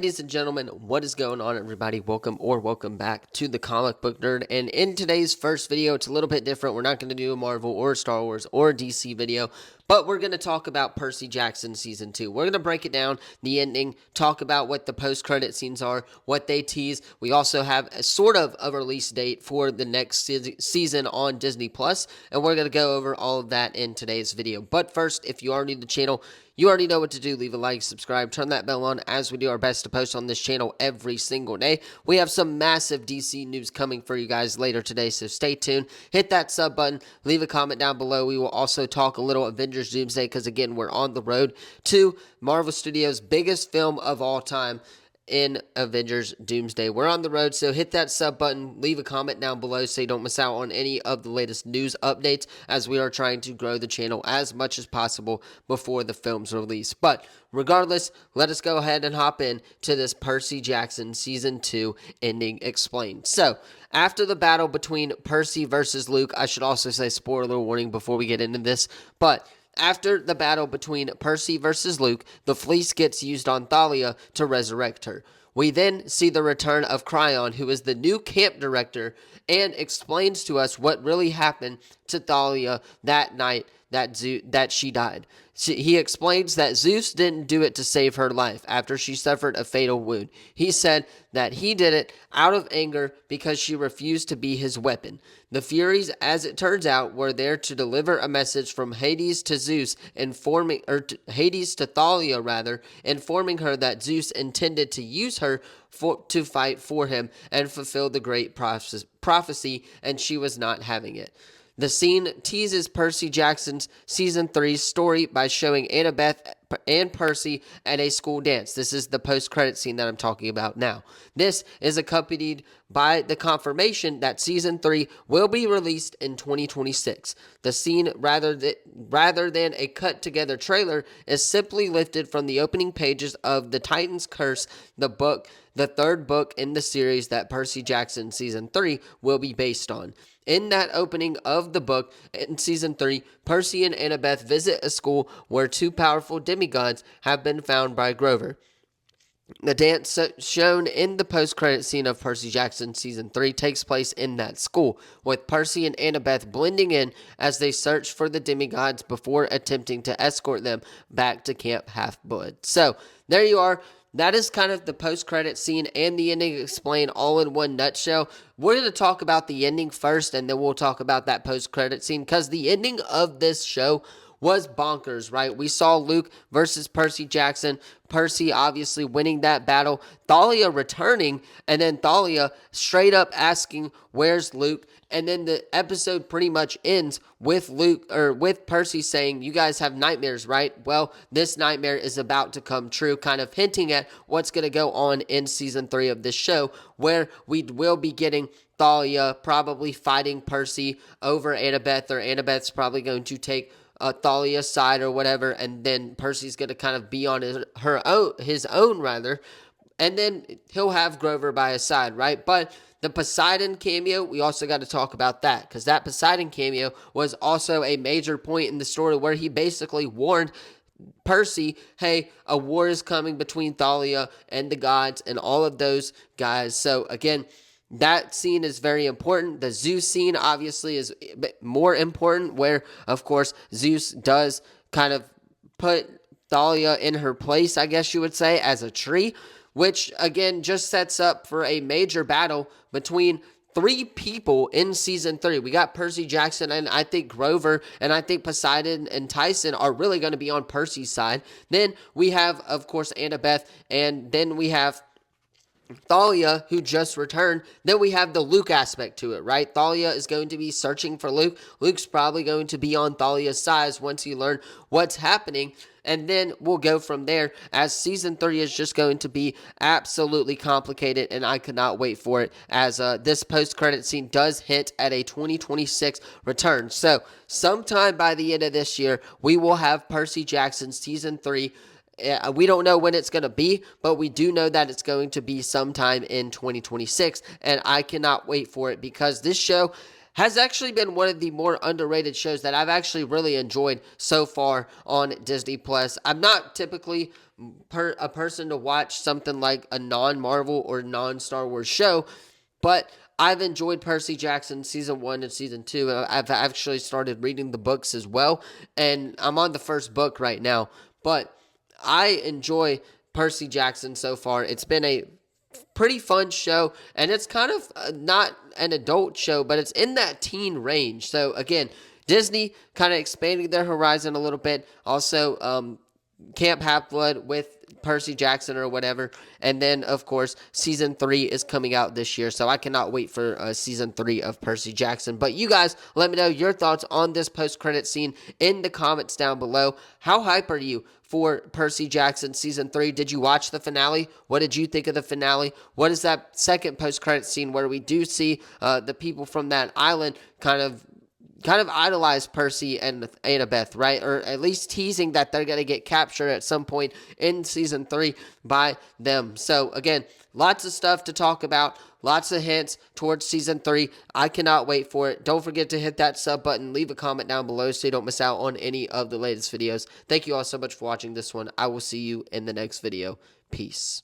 Ladies and gentlemen, what is going on, everybody? Welcome back to the Comic Book Nerd. And in today's first video, it's a little bit different. We're not going to do a Marvel or Star Wars or DC video, but we're going to talk about Percy Jackson Season 2. We're going to break it down, the ending, talk about what the post-credit scenes are, what they tease. We also have a sort of a release date for the next season on Disney+, and we're going to go over all of that in today's video. But first, if you are new to the channel, you already know what to do. Leave a like, subscribe, turn that bell on as we do our best to post on this channel every single day. We have some massive DC news coming for you guys later today, so stay tuned. Hit that sub button. Leave a comment down below. We will also talk a little Avengers Doomsday because, again, we're on the road to Marvel Studios' biggest film of all time in Avengers Doomsday. We're on the road, so hit that sub button, leave a comment down below so you don't miss out on any of the latest news updates, as we are trying to grow the channel as much as possible before the film's release. But regardless, let us go ahead and hop in to this Percy Jackson Season 2 ending explained. So, after the battle between Percy versus Luke, I should also say spoiler warning before we get into this, but after the battle between Percy versus Luke, the fleece gets used on Thalia to resurrect her. We then see the return of Cryon, who is the new camp director, and explains to us what really happened to Thalia that night that she died. He explains that Zeus didn't do it to save her life after she suffered a fatal wound. He said that he did it out of anger because she refused to be his weapon. The Furies, as it turns out, were there to deliver a message from Hades to Zeus, Hades to Thalia rather, informing her that Zeus intended to use her to fight for him and fulfill the great prophecy, and she was not having it. The scene teases Percy Jackson's Season 3 story by showing Annabeth and Percy at a school dance. This is the post-credit scene that I'm talking about now. This is accompanied by the confirmation that Season 3 will be released in 2026. The scene, rather than a cut-together trailer, is simply lifted from the opening pages of The Titan's Curse, the third book in the series that Percy Jackson Season 3 will be based on. In that opening of the book, in Season 3, Percy and Annabeth visit a school where two powerful demigods have been found by Grover. The dance shown in the post-credit scene of Percy Jackson Season 3 takes place in that school, with Percy and Annabeth blending in as they search for the demigods before attempting to escort them back to Camp Half-Blood. So, there you are. That is kind of the post-credit scene and the ending explained all in one nutshell. We're going to talk about the ending first, and then we'll talk about that post-credit scene, because the ending of this show was bonkers, right? We saw Luke versus Percy Jackson. Percy obviously winning that battle. Thalia returning, and then Thalia straight up asking, "Where's Luke?" And then the episode pretty much ends with Percy saying, "You guys have nightmares, right? Well, this nightmare is about to come true," kind of hinting at what's going to go on in Season 3 of this show, where we will be getting Thalia probably fighting Percy over Annabeth, or Annabeth's probably going to take Thalia's side or whatever, and then Percy's going to kind of be on his own, and then he'll have Grover by his side, right? But the Poseidon cameo, we also got to talk about that, because that Poseidon cameo was also a major point in the story where he basically warned Percy, hey, a war is coming between Thalia and the gods and all of those guys. So again, that scene is very important. The Zeus scene obviously is more important, where, of course, Zeus does kind of put Thalia in her place, I guess you would say, as a tree, which, again, just sets up for a major battle between three people in Season 3. We got Percy Jackson, and I think Grover, and I think Poseidon and Tyson are really going to be on Percy's side. Then we have, of course, Annabeth, and then we have Thalia, who just returned. Then we have the Luke aspect to it, right? Thalia is going to be searching for Luke. Luke's probably going to be on Thalia's side once he learns what's happening. And then we'll go from there, as Season 3 is just going to be absolutely complicated, and I cannot wait for it, as this post-credit scene does hint at a 2026 return. So, sometime by the end of this year, we will have Percy Jackson Season 3. We don't know when it's going to be, but we do know that it's going to be sometime in 2026, and I cannot wait for it, because this show has actually been one of the more underrated shows that I've actually really enjoyed so far on Disney Plus. I'm not typically a person to watch something like a non-Marvel or non-Star Wars show, but I've enjoyed Percy Jackson season 1 and season 2. I've actually started reading the books as well, and I'm on the first book right now. But I enjoy Percy Jackson so far. It's been a pretty fun show, and it's kind of not an adult show, but it's in that teen range. So again, Disney kind of expanding their horizon a little bit. Also, Camp Half-Blood with Percy Jackson or whatever. And then, of course, season 3 is coming out this year. So I cannot wait for season 3 of Percy Jackson. But you guys, let me know your thoughts on this post-credit scene in the comments down below. How hype are you for Percy Jackson season 3? Did you watch the finale? What did you think of the finale? What is that second post-credit scene where we do see the people from that island kind of idolize Percy and Annabeth, right? Or at least teasing that they're going to get captured at some point in season 3 by them. So again, lots of stuff to talk about, lots of hints towards season 3. I cannot wait for it. Don't forget to hit that sub button, leave a comment down below so you don't miss out on any of the latest videos. Thank you all so much for watching this one. I will see you in the next video. Peace.